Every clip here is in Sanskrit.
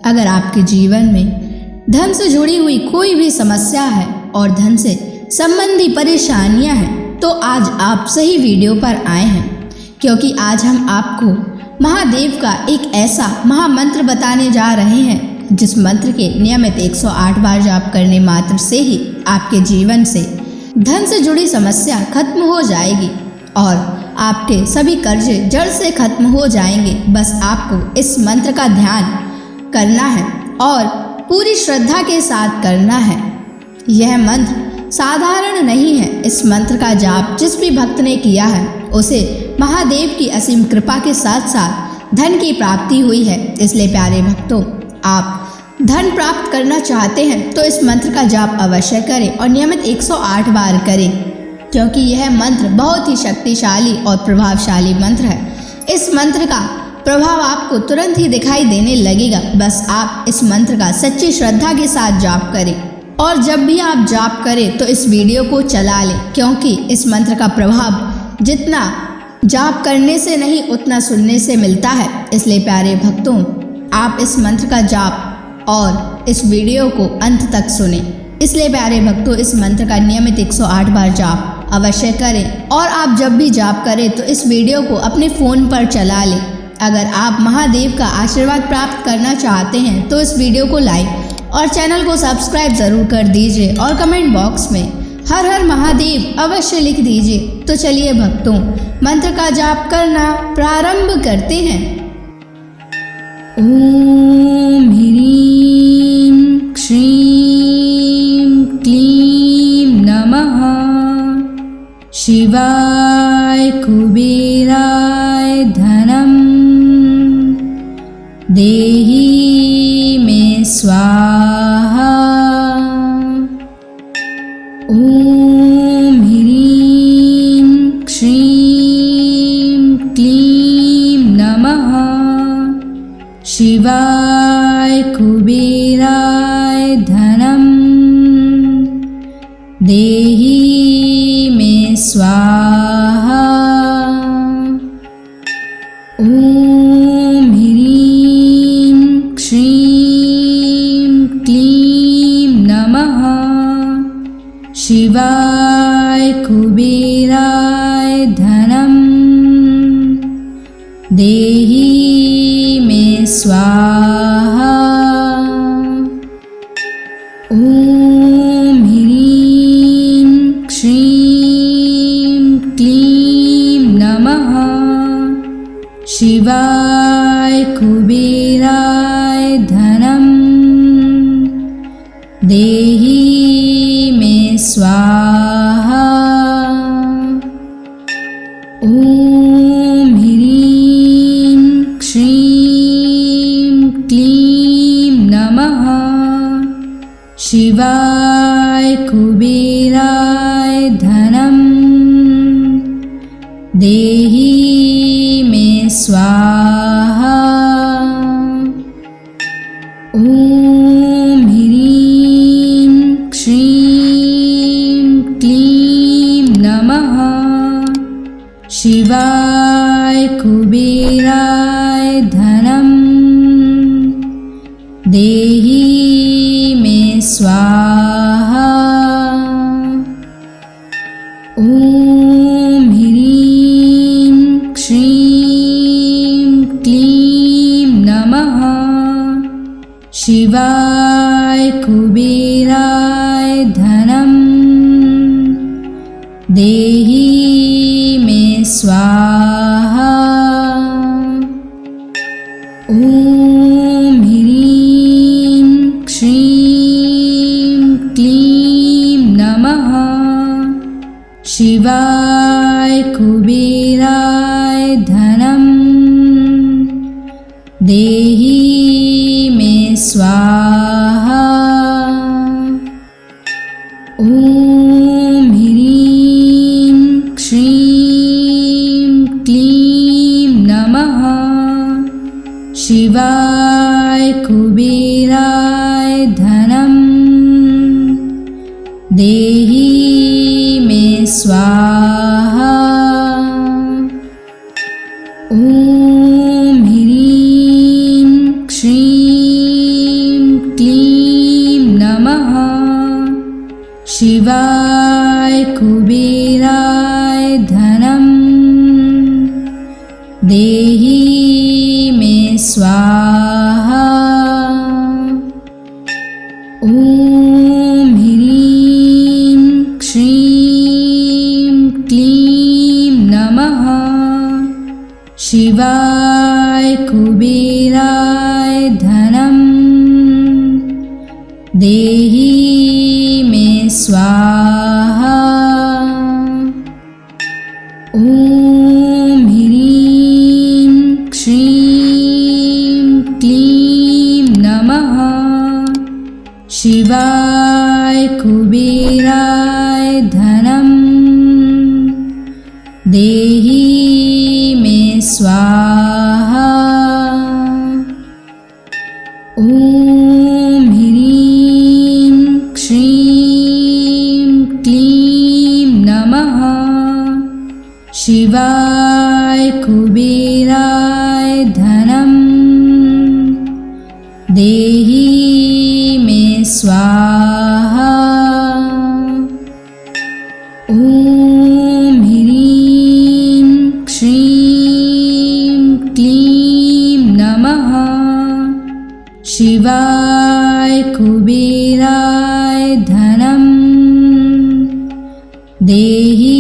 अगर आपके जीवन में धन से जुड़ी हुई कोई भी समस्या है और धन से संबंधी परेशानियां हैं तो आज आप सही वीडियो पर आए हैं, क्योंकि आज हम आपको महादेव का एक ऐसा महामंत्र बताने जा रहे हैं जिस मंत्र के नियमित 108 बार जाप करने मात्र से ही आपके जीवन से धन से जुड़ी समस्या खत्म हो जाएगी और आपके सभी कर्जे जड़ से खत्म हो जाएंगे। बस आपको इस मंत्र का ध्यान करना है और पूरी श्रद्धा के साथ करना है। यह मंत्र साधारण नहीं है। इस मंत्र का जाप जिस भी भक्त ने किया है उसे महादेव की असीम कृपा के साथ साथ धन की प्राप्ति हुई है। इसलिए प्यारे भक्तों, आप धन प्राप्त करना चाहते हैं तो इस मंत्र का जाप अवश्य करें और नियमित 108 बार करें, क्योंकि यह मंत्र बहुत ही शक्तिशाली और प्रभावशाली मंत्र है। इस मंत्र का प्रभाव आपको तुरंत ही दिखाई देने लगेगा। बस आप इस मंत्र का सच्ची श्रद्धा के साथ जाप करें और जब भी आप जाप करें तो इस वीडियो को चला लें, क्योंकि इस मंत्र का प्रभाव जितना जाप करने से नहीं उतना सुनने से मिलता है। इसलिए प्यारे भक्तों, आप इस मंत्र का जाप और इस वीडियो को अंत तक सुने। इसलिए प्यारे भक्तों, इस मंत्र का नियमित 108 बार जाप अवश्य करें और आप जब भी जाप करें तो इस वीडियो को अपने फ़ोन पर चला लें। अगर आप महादेव का आशीर्वाद प्राप्त करना चाहते हैं तो इस वीडियो को लाइक और चैनल को सब्सक्राइब ज़रूर कर दीजिए और कमेंट बॉक्स में हर हर महादेव अवश्य लिख दीजिए। तो चलिए भक्तों, मंत्र का जाप करना प्रारंभ करते हैं। ओम ह्रीं श्रीं क्लीं नमः शिवाय कुबेराय धनम देहि मे स्वाहा। ओम ह्रीं श्रीं क्लीं नमः शिवाय कुबेराय धनम देहि मे स्वाहा। ओम ह्रीं श्रीं क्लीं नमः शिवाय कुबेराय धनम देहि मे स्वाहा। ओम ह्रीं श्रीं क्लीं नमः शिवाय कुबेराय धनम देहि मे स्वाहा। ओम ह्रीं श्रीं क्लीं नमः शिवाय कुबेराय धनम देहि मे स्वाहा। ओम ह्रीं श्रीं क्लीं नमः शिवाय कुबेराय धनम देहि मे स्वाहा। ओम ह्रीं श्रीं क्लीं नमः शिवाय कुबेराय धनम देहि मे स्वाहा। ओम ह्रीं श्रीं क्लीं नमः शिवाय कुबेराय धनम देहि मे स्वाहा। ओम ह्रीं श्रीं क्लीं नमः शिवाय कुबेराय धनम देहि मे स्वाहा। ओम ह्रीं श्रीं कुबेराय धनं देहि मे स्वाहा। ॐ ह्रीं श्रीं क्लीं नमः शिवाय कुबेराय धनं देहि मे स्वाहा। ॐ ह्रीं श्रीं क्लीं नमः शिवाय कुबेराय धनं देहि मे स्वाहा। ॐ ह्रीं श्रीं क्लीं नमः शिवाय कुबेराय धनं देहि मे स्वाहा। ॐ ह्रीं श्रीं क्लीं नमः शिवाय कुबेराय धनं देहि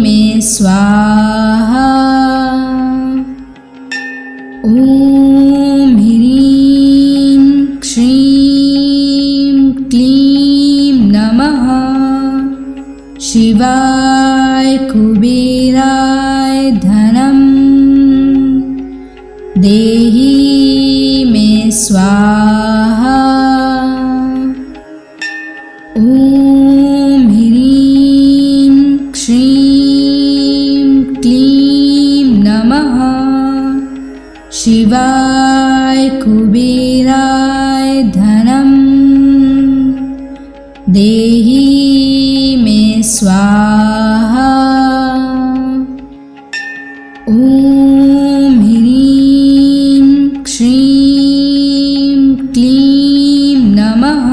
मे स्वाहा। ॐ ह्रीं श्रीं क्लीं नमः शिवाय कुबेराय धनं देहि मे स्वाहा। ॐ ह्रीं श्रीं क्लीं नमः शिवाय कुबेराय धनं देहि मे स्वाहा। ॐ ह्रीं श्रीं क्लीं नमः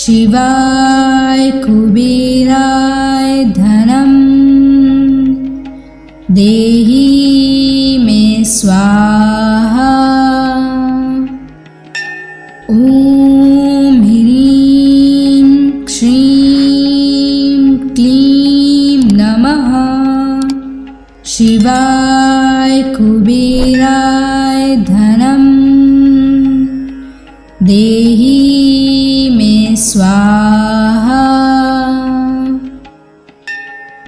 शिवाय कुबेराय धनं देहि मे स्वाहा। ॐ ह्रीं श्रीं क्लीं नमः शिवाय कुबेराय धनं देहि मे स्वाहा।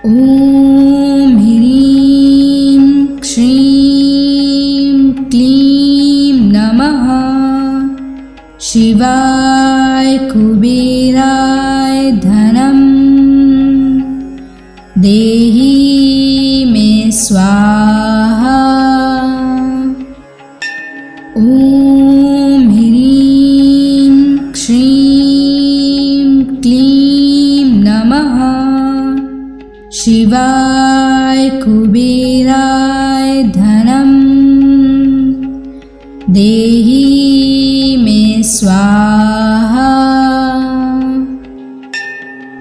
ॐ ह्रीं श्रीं क्लीं नमः शिवाय कुबेराय धनं देहि मे स्वाहा। ॐ ह्रीं श्रीं क्लीं नमः शिवाय कुबेराय धनं देहि मे स्वाहा।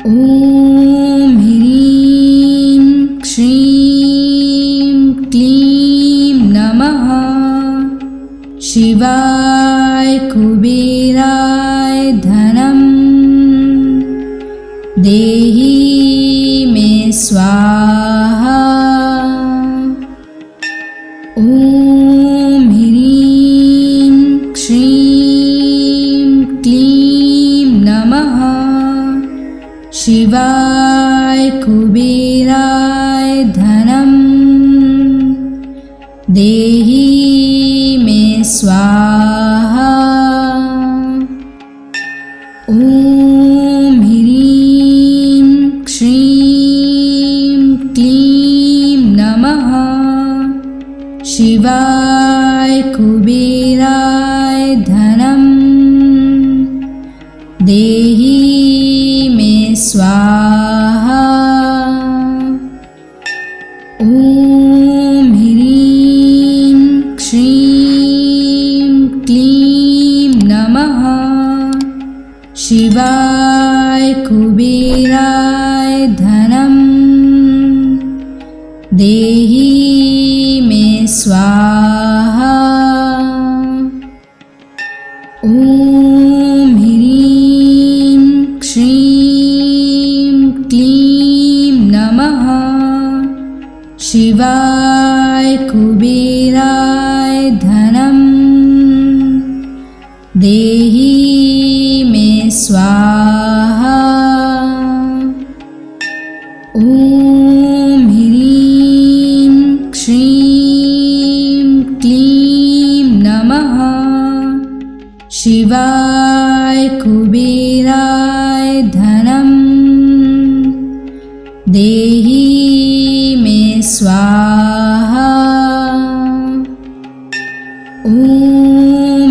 ॐ ह्रीं श्रीं क्लीं नमः शिवाय कुबेराय धनं देहि मे स्वाहा। ॐ ह्रीं श्रीं क्लीं नमः शिवाय कुबेराय धनं देहि मे स्वाहा। ॐ ह्रीं श्रीं क्लीं नमः शिवाय कुबेराय धनं देहि मे स्वाहा। ॐ ह्रीं श्रीं क्लीं नमः शिवाय कुबेराय धनं देहि मे स्वाहा। ॐ ह्रीं श्रीं क्लीं नमः शिवाय कुबेराय धनं देहि मे स्वाहा। ॐ ह्रीं श्रीं क्लीं नमः शिवाय कुबेराय धनं देहि मे स्वाहा। ॐ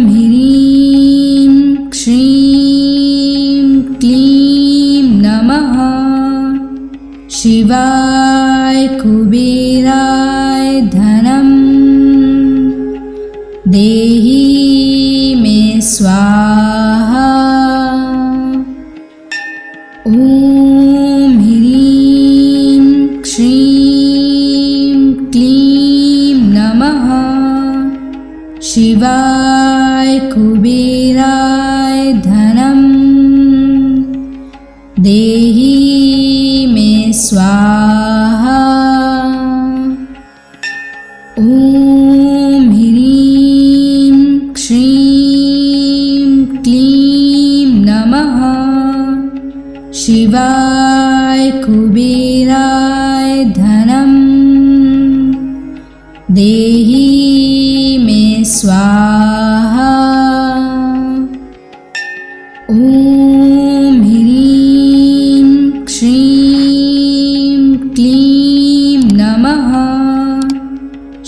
ह्रीं श्रीं क्लीं नमः शिवाय कुबेराय धनं देहि मे स्वाहा। ॐ ह्रीं श्रीं क्लीं नमः शिवाय कुबेराय धनं देहि मे स्वाहा। ॐ ह्रीं श्रीं क्लीं नमः शिवाय कुबेराय धनं देहि मे स्वाहा। ॐ ह्रीं श्रीं क्लीं नमः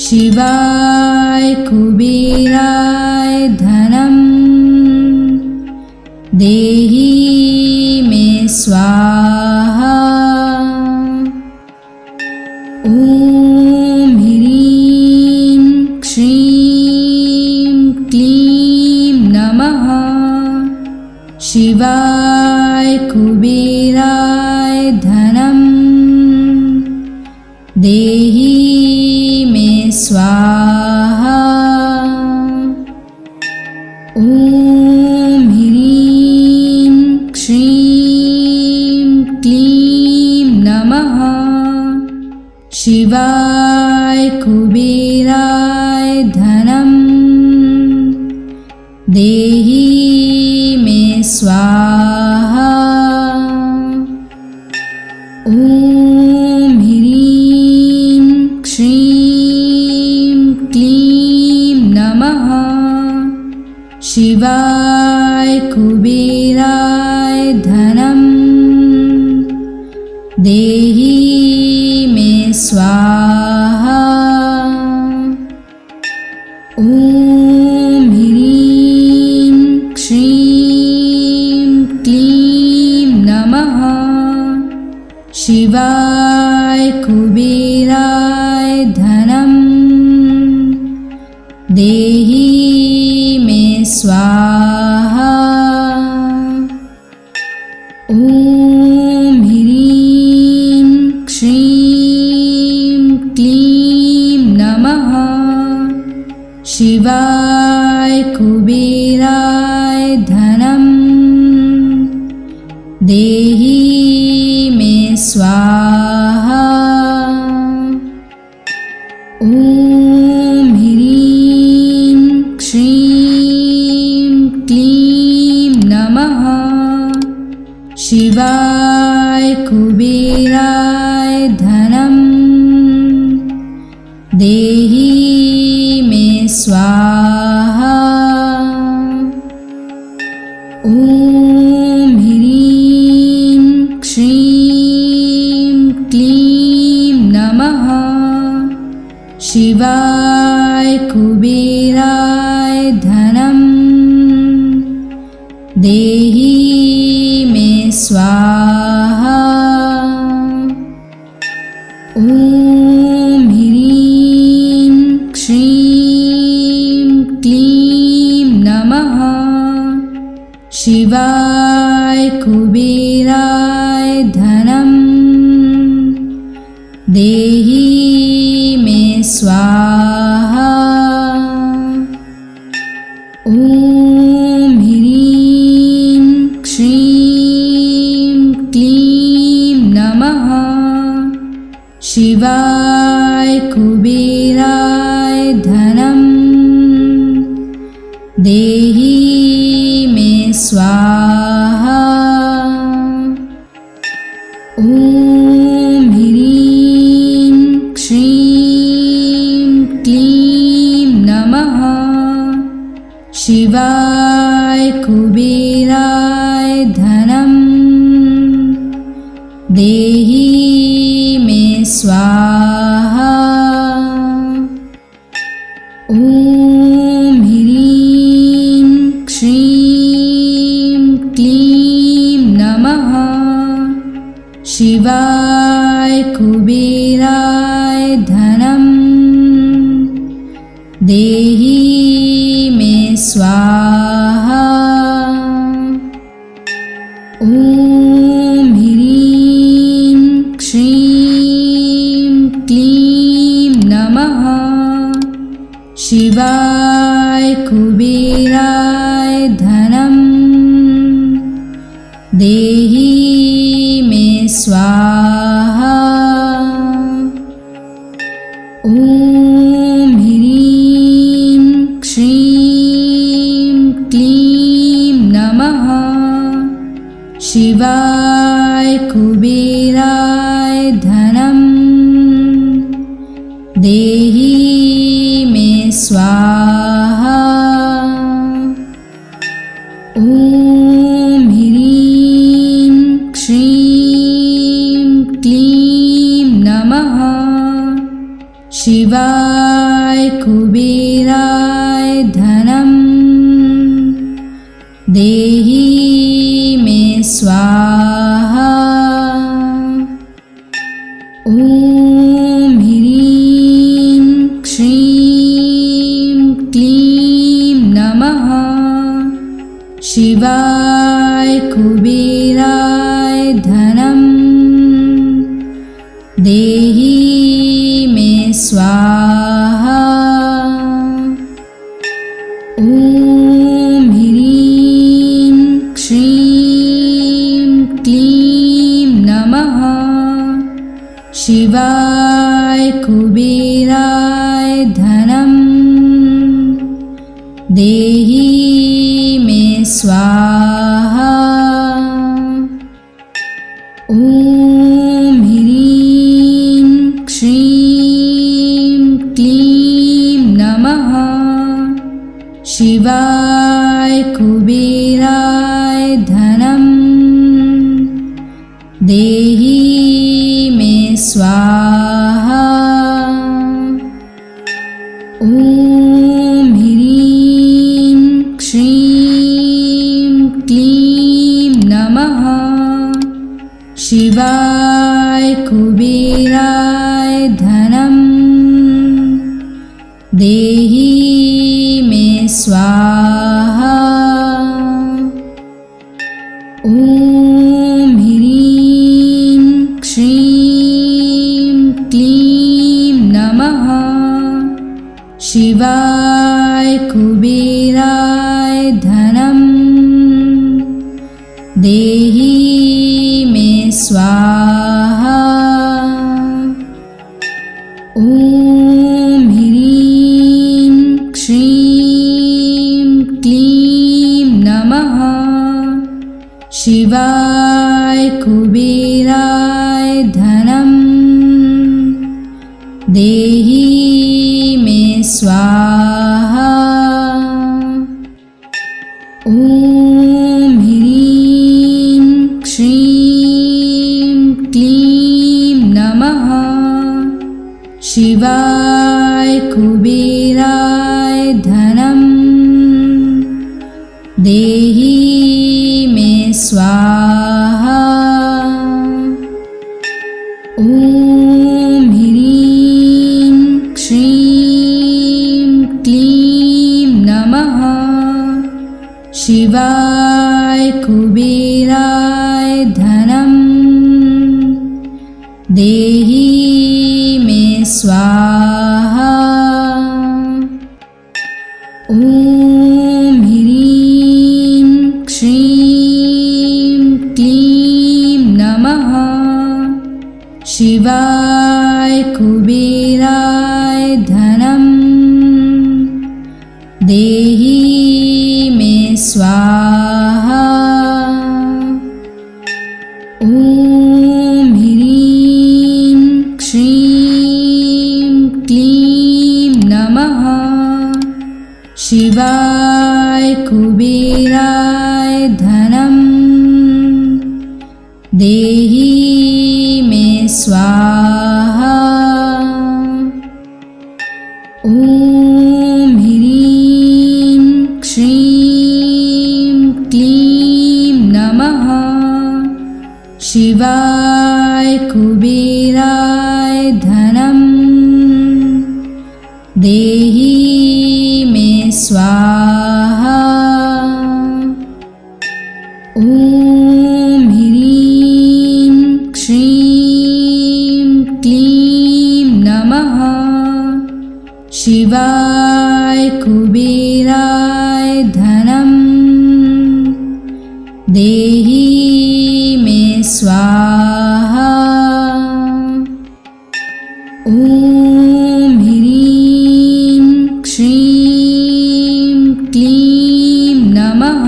शिवाय कुबेराय धनं देहि मे स्वाहा। ॐ ह्रीं श्रीं क्लीं नमः शिवाय कुबेराय धनं देहि मे स्वाहा। ॐ ह्रीं श्रीं क्लीं नमः शिवाय कुबेराय धनं देहि मे स्वाहा। ॐ ह्रीं श्रीं क्लीं नमः शिवाय कुबेराय धनं देहि मे स्वाहा। ॐ ह्रीं श्रीं क्लीं नमः शिवाय कुबेराय धनं देहि मे स्वाहा। ॐ ह्रीं श्रीं क्लीं नमः शिवाय कुबेराय धनं देहि मे स्वाहा। ॐ ह्रीं श्रीं क्लीं नमः शिवाय कुबेराय धनं देहि मे स्वाहा। ॐ ह्रीं श्रीं क्लीं नमः शिवाय कुबेराय धनं देहि मे स्वाहा। ॐ ह्रीं श्रीं क्लीं नमः शिवाय कुबेराय धनं देहि मे स्वाहा। ॐ ह्रीं श्रीं क्लीं नमः शिवाय कुबेराय धनं देहि मे स्वाहा। ॐ ह्रीं श्रीं क्लीं नमः शिवाय कुबेराय धनं देहि मे स्वाहा। ॐ ह्रीं श्रीं क्लीं नमः शिवाय कुबेराय धनं देहि मे स्वाहा। ॐ ह्रीं श्रीं क्लीं नमः शिवाय कुबेराय धनं देहि मे स्वाहा। ॐ ह्रीं श्रीं क्लीं नमः शिवाय कुबेराय धनं देहि मे स्वाहा। ॐ ह्रीं श्रीं क्लीं नमः शिवाय कुबेराय धनं देहि मे स्वाहा। ॐ ह्रीं श्रीं क्लीं नमः शिवाय कुबेराय धनं देहि मे स्वाहा। ॐ ह्रीं श्रीं क्लीं नमः शिवाय कुबेराय धनं देहि मे स्वाहा। ॐ ह्रीं श्रीं क्लीं नमः शिवाय कुबेराय धनं देहि मे स्वाहा। ॐ ह्रीं श्रीं क्लीं नमः शिवाय कुबेराय धनं देहि मे स्वाहा। ॐ ह्रीं श्रीं क्लीं नमः शिवाय कुबेराय धनं देहि मे स्वाहा। ॐ ह्रीं श्रीं क्लीं नमः शिवाय कुबेराय धनं देहि मे स्वाहा। ॐ ह्रीं श्रीं क्लीं नमः शिवाय कुबेराय धनं देहि मे स्वाहा। ॐ ह्रीं श्रीं क्लीं नमः शिवाय कुबेराय धनं देहि मे स्वाहा। ॐ ह्रीं श्रीं क्लीं नमः शिवाय कुबेराय धनं देहि मे स्वाहा। ॐ ह्रीं श्रीं क्लीं नमः शिवाय कुबेराय धनं देहि मे स्वाहा। ॐ ह्रीं श्रीं क्लीं नमः शिवाय कुबेराय धनं देहि मे स्वाहा। ॐ ह्रीं श्रीं क्लीं नमः शिवाय कुबेराय धनं देहि मे स्वाहा। ॐ ह्रीं श्रीं क्लीं नमः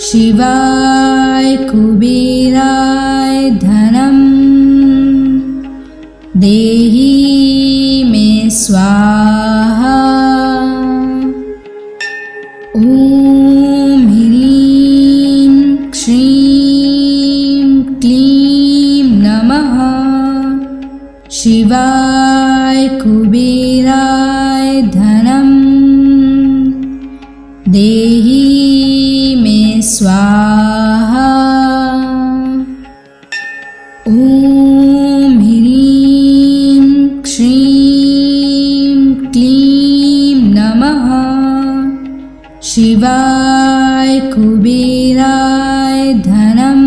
शिवाय कुबेराय धनं देहि मे स्वाहा। ॐ ह्रीं श्रीं क्लीं नमः शिवाय कुबेराय धनं देहि मे स्वाहा। ॐ ह्रीं श्रीं क्लीं नमः शिवाय कुबेराय धनं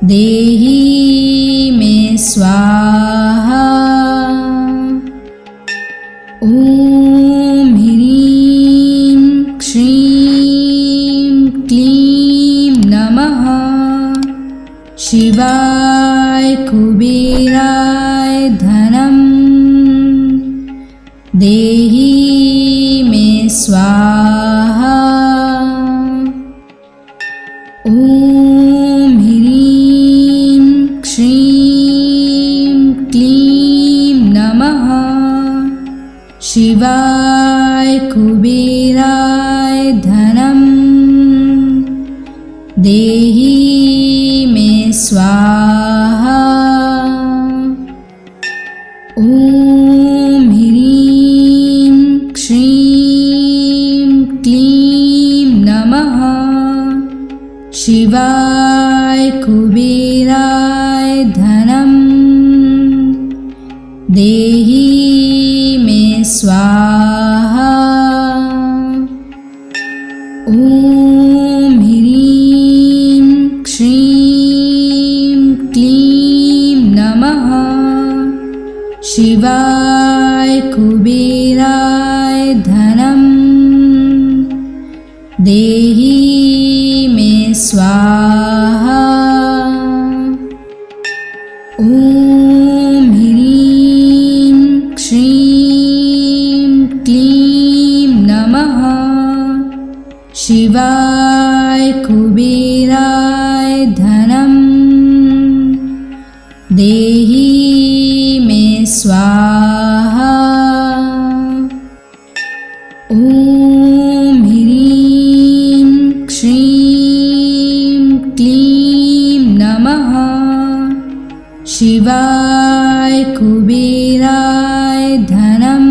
देहि मे स्वाहा। ॐ ह्रीं श्रीं क्लीं नमः शिवाय कुबेराय धनं देहि मे स्वाहा। ॐ ह्रीं श्रीं क्लीं नमः शिवाय कुबेराय धनं देहि मे स्वाहा। ॐ ह्रीं श्रीं क्लीं नमः शिवाय कुबेराय धनं देहि मे स्वाहा। ॐ ह्रीं श्रीं क्लीं नमः शिवाय कुबेराय धनं देहि मे स्वाहा। ॐ ह्रीं श्रीं क्लीं नमः शिवाय कुबेराय धनं देहि मे स्वाहा। ॐ ह्रीं श्रीं क्लीं नमः शिवाय कुबेराय धनं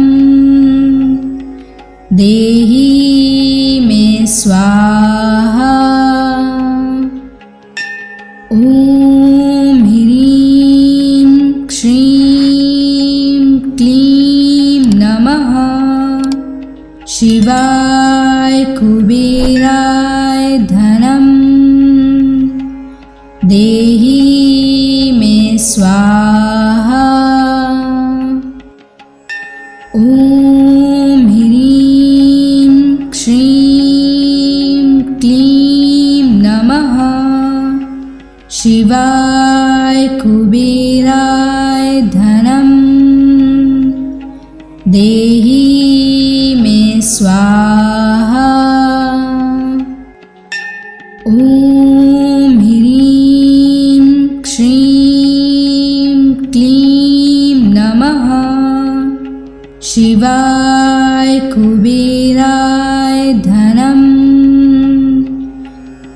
देहि मे स्वाहा। ॐ ह्रीं श्रीं क्लीं नमः शिवाय कुबेराय धनं देहि देहि मे स्वाहा। ॐ ह्रीं श्रीं क्लीं नमः शिवाय कुबेराय धनं देहि मे स्वाहा। ॐ ह्रीं श्रीं क्लीं नमः शिवाय कुबेराय धनं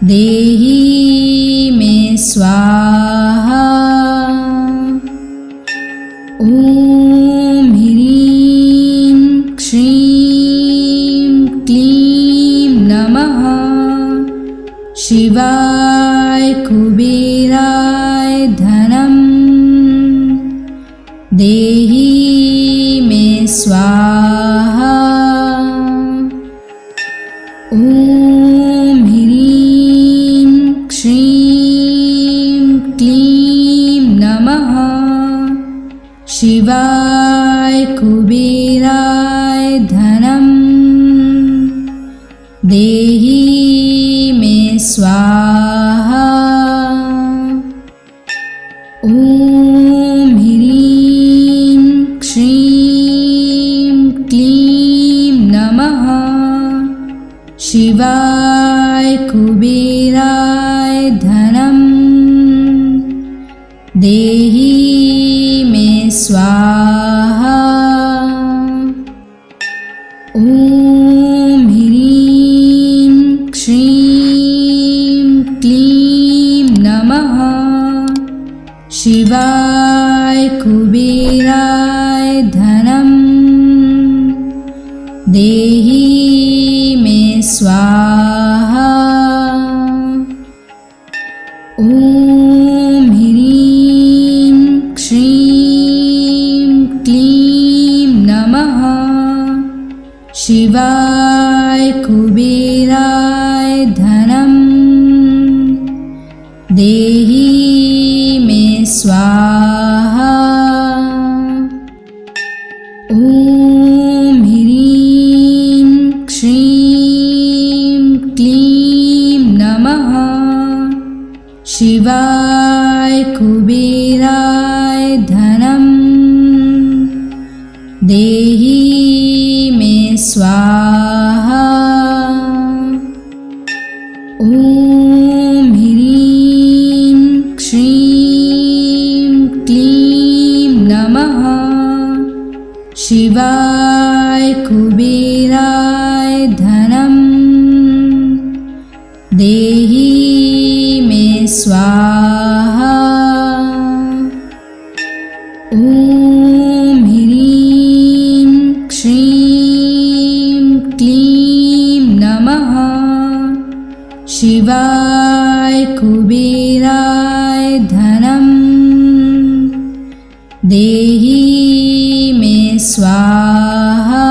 देहि मे स्वाहा। ॐ ह्रीं श्रीं क्लीं नमः शिवाय कुबेराय धनं देहि मे स्वाहा। ॐ ह्रीं श्रीं क्लीं नमः शिवाय कुबेराय धनं देहि मे स्वाहा। ॐ ह्रीं श्रीं क्लीं नमः शिवाय कुबेराय धनं देहि मे स्वाहा। ॐ ह्रीं श्रीं क्लीं नमः शिवाय कुबेराय धनं देहि मे स्वाहा। ॐ ह्रीं श्रीं क्लीं नमः शिवाय कुबेराय धनं देहि मे स्वाहा। ॐ ह्रीं श्रीं क्लीं नमः शिवाय कुबेराय धनं देहि मे स्वाहा। ॐ ह्रीं श्रीं क्लीं नमः शिवाय कुबेराय धनं देहि मे स्वाहा। ॐ ह्रीं श्रीं क्लीं नमः शिवाय कुबेराय धनं देहि मे स्वाहा।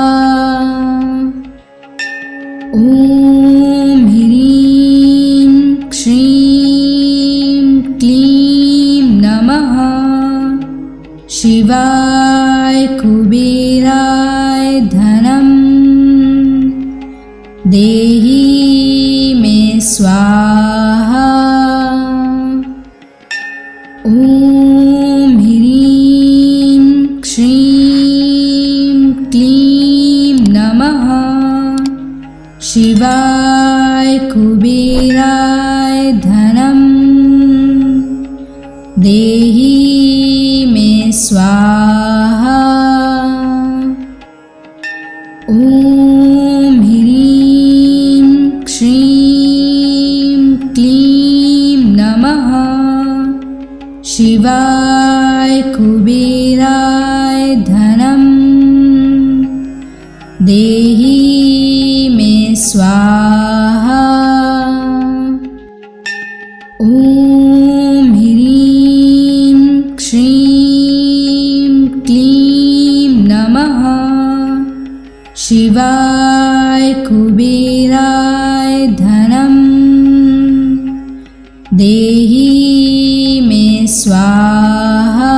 ॐ ह्रीं श्रीं क्लीं नमः शिवाय कुबेराय धनं देहि मे स्वाहा। ॐ ह्रीं श्रीं क्लीं नमः शिवाय कुबेराय धनं देहि मे स्वाहा। ॐ ह्रीं श्रीं क्लीं नमः शिवाय कुबेराय धनं देहि मे स्वाहा। ॐ ह्रीं श्रीं क्लीं नमः शिवाय कुबेराय धनं देहि मे स्वाहा।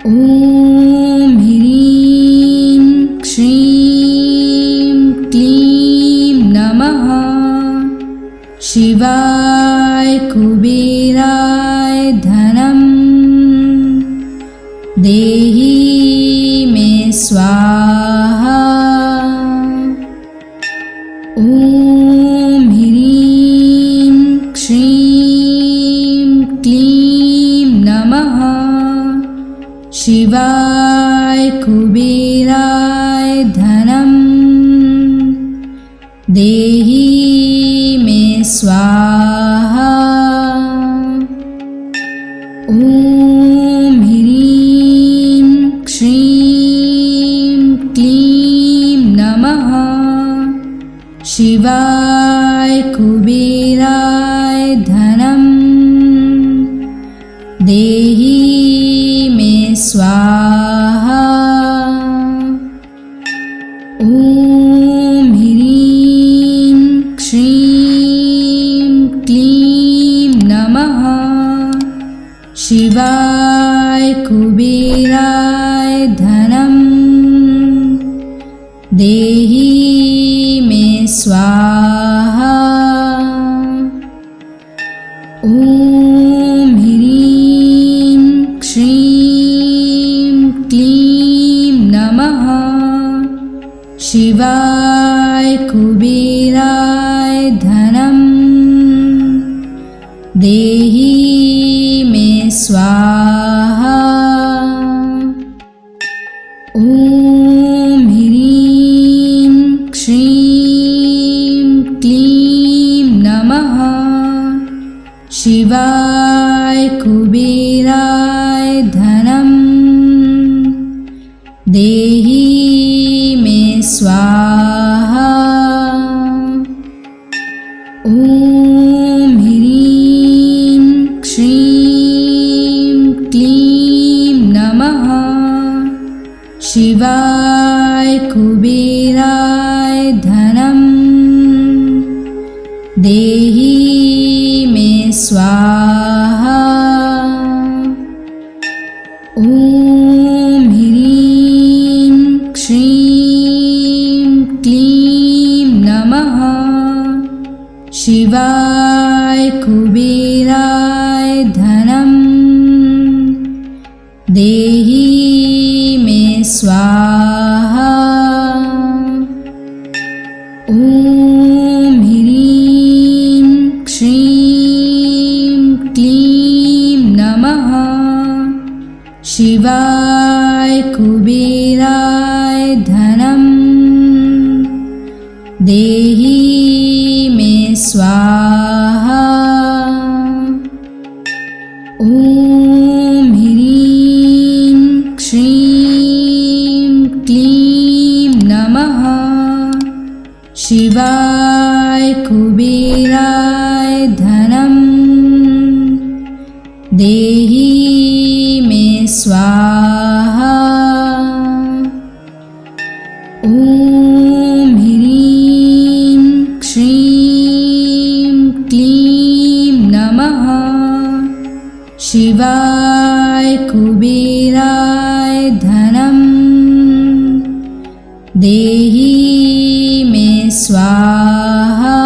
ॐ ह्रीं श्रीं क्लीं नमः शिवाय कुबेराय धनं देहि मे स्वाहा। ॐ ह्रीं श्रीं क्लीं नमः शिवाय कुबेराय धनं देहि मे स्वाहा। ॐ ह्रीं श्रीं क्लीं नमः शिवाय कुबेराय धनं देहि मे स्वाहा। ॐ ह्रीं श्रीं क्लीं नमः शिवाय कुबेराय धनं देहि मे स्वाहा। ॐ ह्रीं श्रीं क्लीं नमः शिवाय कुबेराय धनं देहि मे स्वाहा। ॐ ह्रीं श्रीं क्लीं नमः शिवाय कुबेराय धनं देहि मे स्वाहा। ॐ ह्रीं श्रीं क्लीं नमः शिवाय कुबेराय धनं देहि मे स्वाहा। ॐ ह्रीं श्रीं क्लीं नमः शिवाय कुबेराय धनं देहि मे स्वाहा। ॐ ह्रीं श्रीं क्लीं नमः शिवाय कुबेराय धनं देहि मे स्वाहा। ॐ ह्रीं श्रीं क्लीं नमः शिवाय कुबेराय धनं देहि मे स्वाहा। ॐ ह्रीं श्रीं क्लीं नमः शिवाय कुबेराय धनं देहि मे स्वाहा।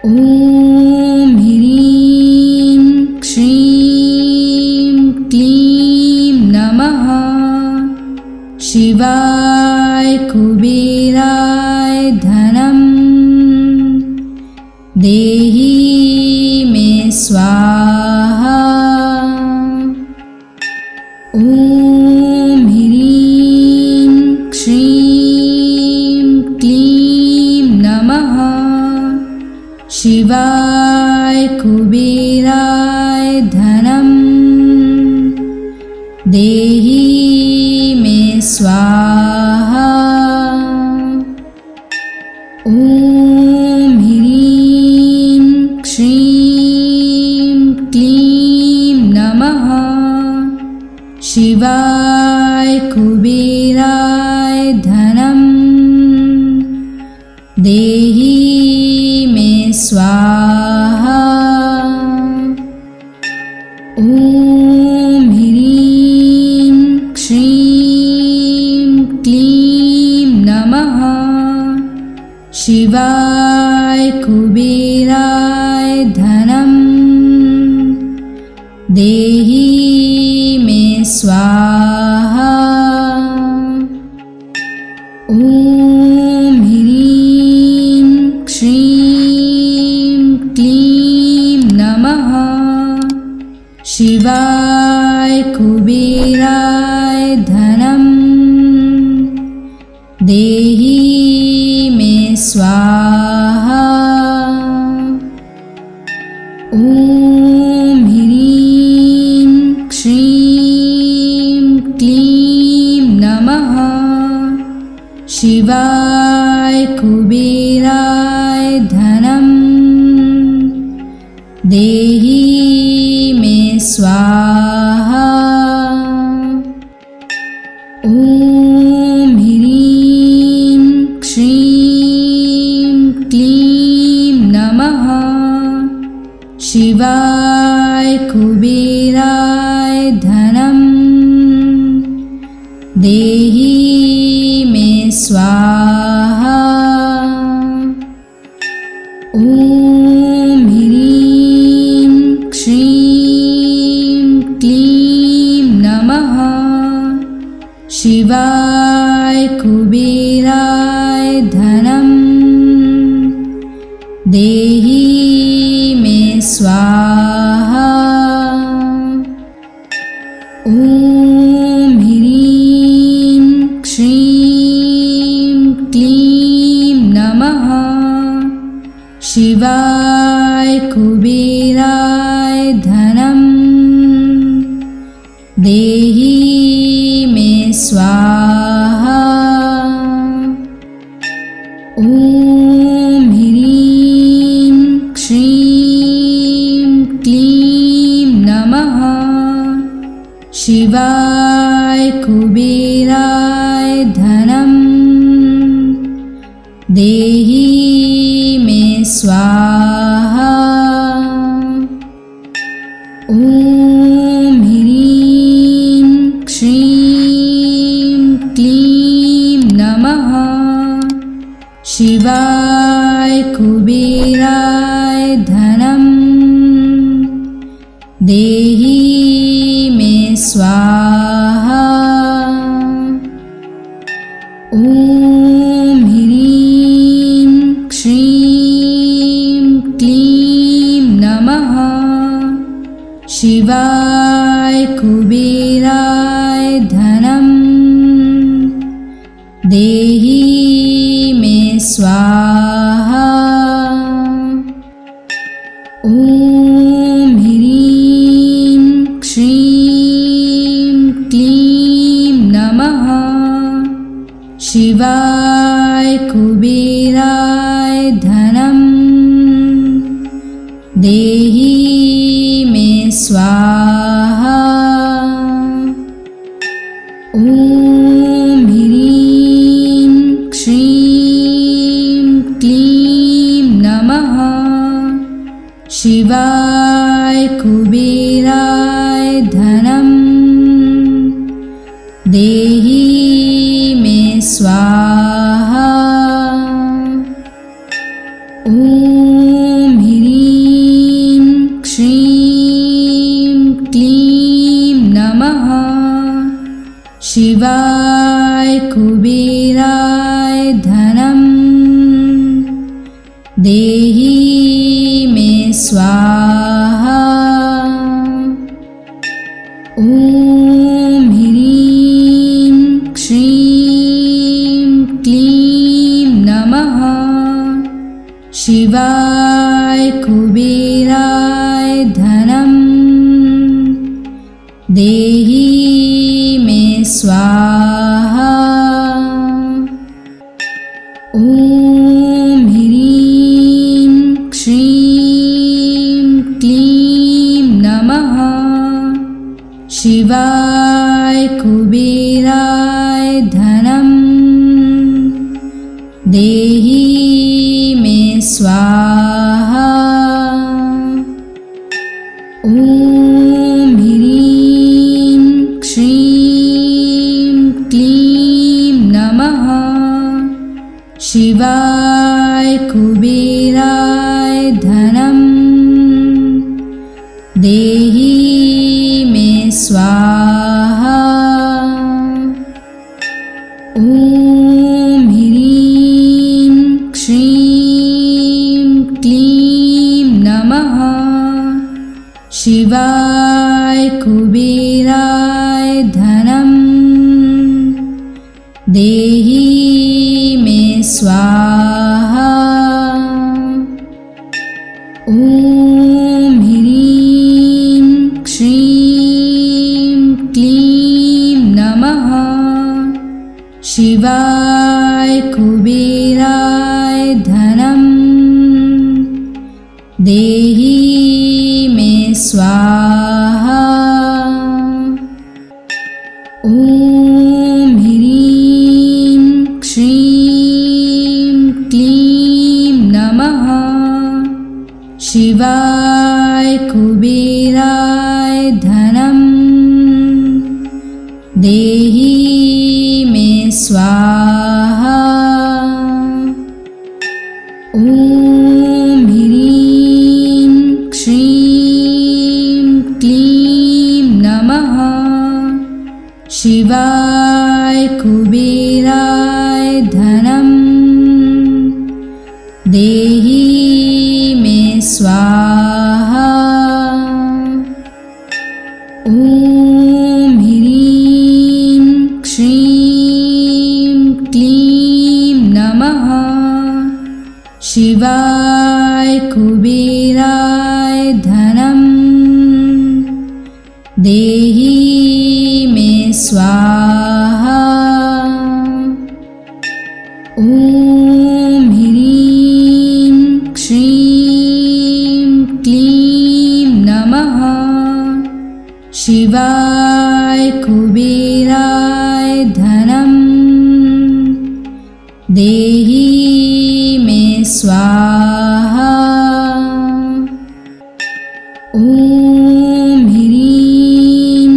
ॐ ह्रीं श्रीं क्लीं नमः शिवाय कुबेराय धनं देहि मे स्वाहा। ॐ ह्रीं श्रीं क्लीं नमः शिवाय कुबेराय धनं देहि मे स्वाहा। ॐ ह्रीं श्रीं क्लीं नमः शिवाय कुबेराय धनं देहि मे स्वाहा। देहि मे स्वाहा। ॐ ह्रीं श्रीं क्लीं नमः शिवाय कुबेराय धनं देहि मे स्वाहा। ॐ ह्रीं श्रीं क्लीं नमः शिवाय कुबेराय धनं देहि मे स्वाहा। ॐ ह्रीं श्रीं क्लीं नमः शिवाय कुबेराय धनं देहि मे स्वाहा। ॐ ह्रीं श्रीं क्लीं नमः शिवाय कुबेराय धनं देहि मे स्वाहा। ॐ ह्रीं श्रीं क्लीं नमः शिवाय कुबेराय धनं देहि मे स्वाहा। ॐ ह्रीं श्रीं क्लीं नमः शिवाय कुबेराय धनं देहि मे स्वाहा। ॐ ह्रीं श्रीं क्लीं नमः शिवाय कुबेराय धनं देहि मे स्वाहा। ॐ ह्रीं श्रीं क्लीं नमः शिवाय कुबेराय धनं देहि मे स्वाहा। ॐ ह्रीं श्रीं क्लीं नमः शिवाय कुबेराय धनं देहि मे स्वाहा। ॐ ह्रीं श्रीं क्लीं नमः शिवाय कुबेराय धनं देहि मे स्वाहा। ॐ ह्रीं श्रीं क्लीं नमः शिवाय कुबेराय धनं देहि मे स्वाहा। ॐ ह्रीं श्रीं क्लीं नमः शिवाय कुबेराय धनं देहि मे स्वाहा। ॐ ह्रीं श्रीं क्लीं नमः शिवाय कुबेराय धनं देहि मे स्वाहा। ॐ ह्रीं श्रीं क्लीं नमः शिवाय कुबेराय धनं देहि स्वाहा। ॐ ह्रीं श्रीं क्लीं नमः शिवाय कुबेराय धनं देहि मे स्वाहा। ॐ ह्रीं श्रीं क्लीं नमः शिवाय कुबेराय धनं देहि मे स्वाहा। ॐ ह्रीं श्रीं क्लीं नमः शिवाय कुबेराय धनं देहि मे स्वाहा। ॐ ह्रीं श्रीं क्लीं नमः शिवाय कुबेराय धनं देहि मे स्वाहा। ॐ ह्रीं श्रीं क्लीं नमः शिवाय कुबेराय धनं देहि मे स्वाहा। ॐ ह्रीं श्रीं क्लीं नमः शिवाय कुबेराय धनं देहि मे स्वाहा। ॐ ह्रीं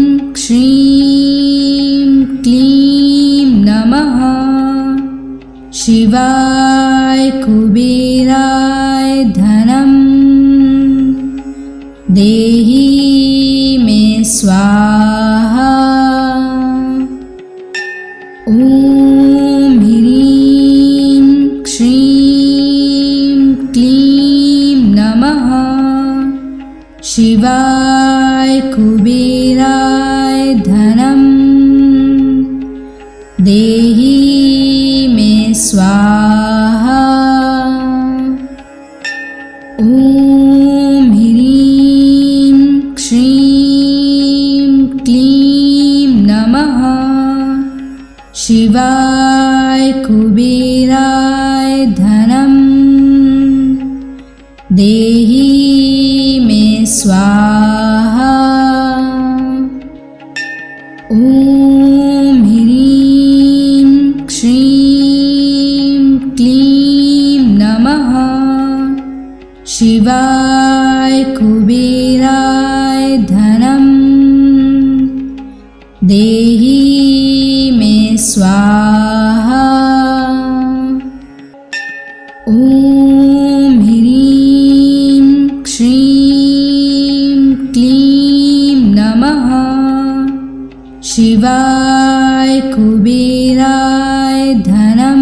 श्रीं क्लीं नमः शिवाय कुबेराय धनं देहि मे स्वाहा। ॐ ह्रीं श्रीं क्लीं नमः शिवाय कुबेराय धनं देहि मे स्वाहा। ॐ ह्रीं श्रीं क्लीं नमः शिवाय कुबेराय धनं देहि मे स्वाहा। ॐ ह्रीं श्रीं क्लीं नमः शिवाय कुबेराय धनं देहि मे स्वाहा। ॐ ह्रीं श्रीं क्लीं नमः शिवाय कुबेराय धनं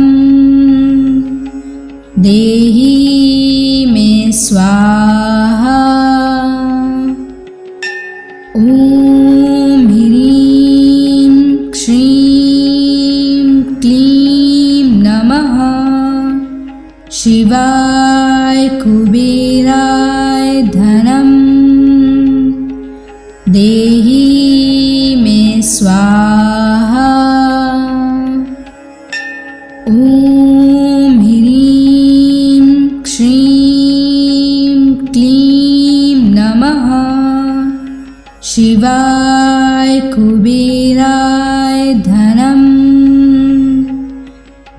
देहि मे स्वाहा। ॐ ह्रीं श्रीं क्लीं नमः शिवाय कुबेराय धनं देहि मे स्वाहा। ॐ ह्रीं श्रीं क्लीं नमः शिवाय कुबेराय धनं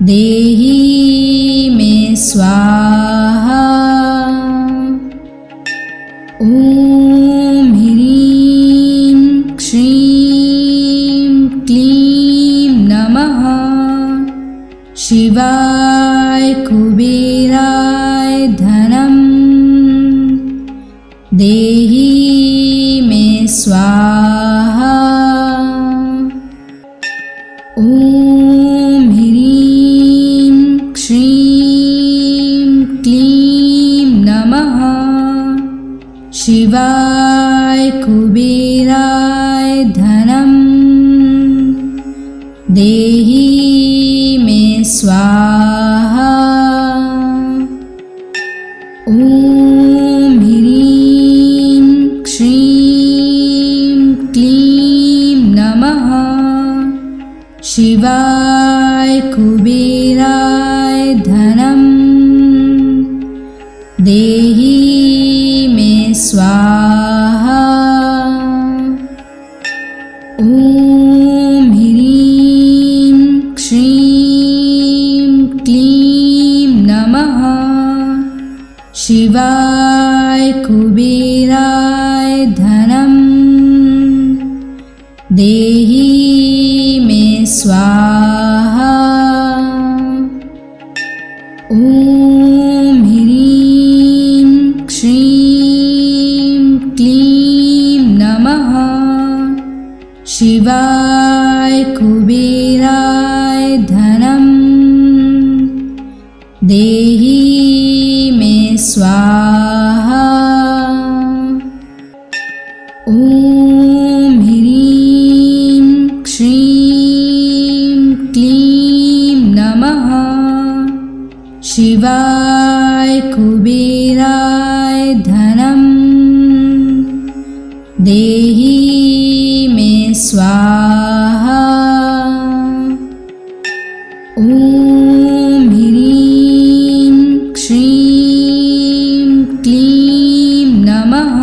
देहि मे स्वाहा। ॐ ह्रीं श्रीं क्लीं नमः शिवाय कुबेराय धनं देहि मे स्वाहा। ॐ ह्रीं श्रीं क्लीं नमः शिवाय कुबेराय धनं देहि मे स्वाहा। ॐ ह्रीं श्रीं क्लीं नमः शिवाय कुबेराय धनं देहि मे स्वाहा। ॐ ह्रीं श्रीं क्लीं नमः शिवाय कुबेराय धनं देहि मे स्वाहा। ॐ ह्रीं श्रीं क्लीं नमः शिवाय कुबेराय धनं देहि मे स्वाहा। ॐ ह्रीं श्रीं क्लीं नमः शिवाय कुबेराय धनं देहि मे स्वाहा। ॐ ह्रीं श्रीं क्लीं नमः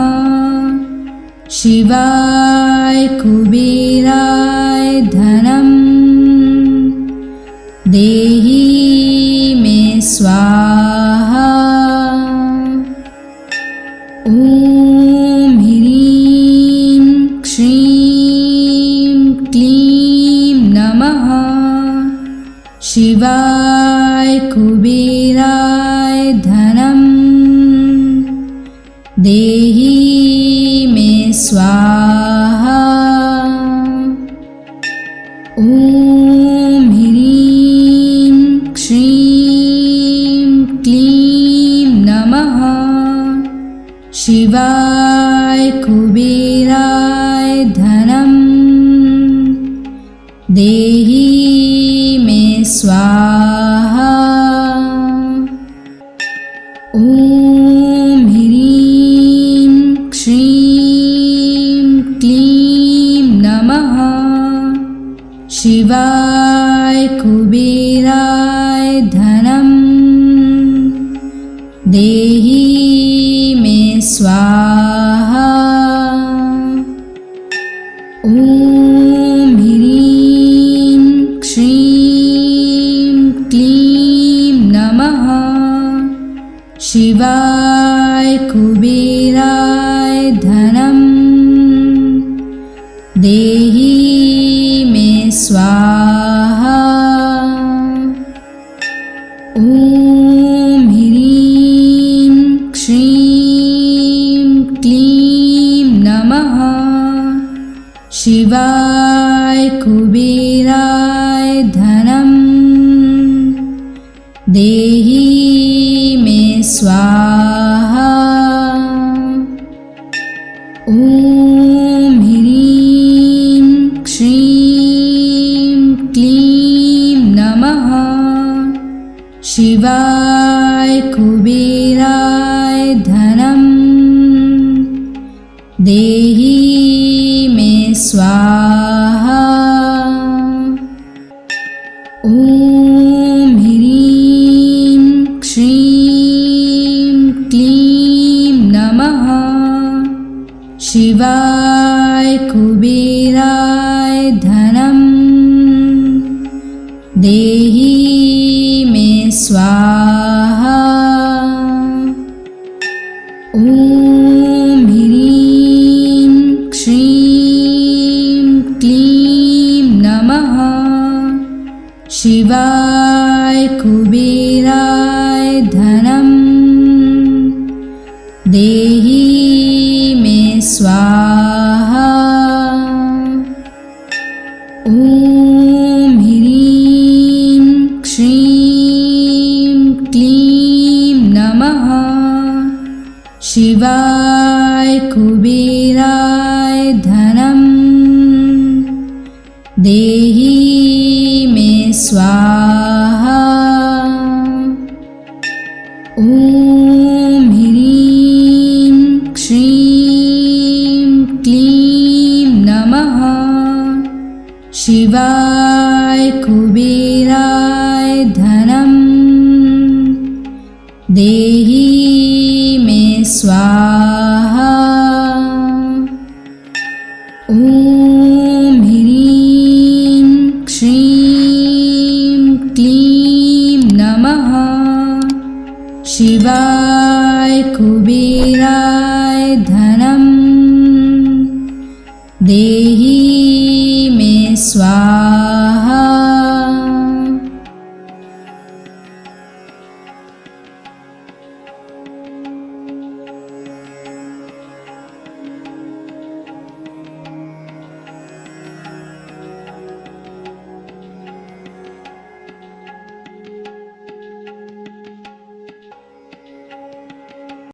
शिवाय कुबेराय धनं देहि मे स्वाहा। ॐ ह्रीं श्रीं क्लीं नमः शिवाय कुबेराय धनं देहि मे स्वाहा। ॐ ह्रीं श्रीं क्लीं नमः शिवाय कुबेराय धनं देहि मे स्वाहा। ॐ ह्रीं श्रीं क्लीं नमः शिवाय कुबेराय धनं देहि मे स्वाहा। ॐ ह्रीं श्रीं क्लीं नमः शिवाय कुबेराय धनं देहि मे स्वाहा। ॐ ह्रीं श्रीं क्लीं नमः शिवाय कुबेराय धनं देहि मे स्वाहा। ॐ ह्रीं श्रीं क्लीं नमः शिवाय कुबेराय धनं देहि मे स्वाहा। ॐ ह्रीं श्रीं क्लीं नमः शिवाय कुबेराय धनं देहि मे स्वाहा। ॐ ह्रीं श्रीं क्लीं नमः शिवाय कुबेराय धनं देहि देहि मे स्वाहा। ॐ ह्रीं श्रीं क्लीं नमः शिवाय कुबेराय धनं देहि मे स्वाहा। ॐ ह्रीं श्रीं क्लीं नमः शिवाय कुबेराय धनं देहि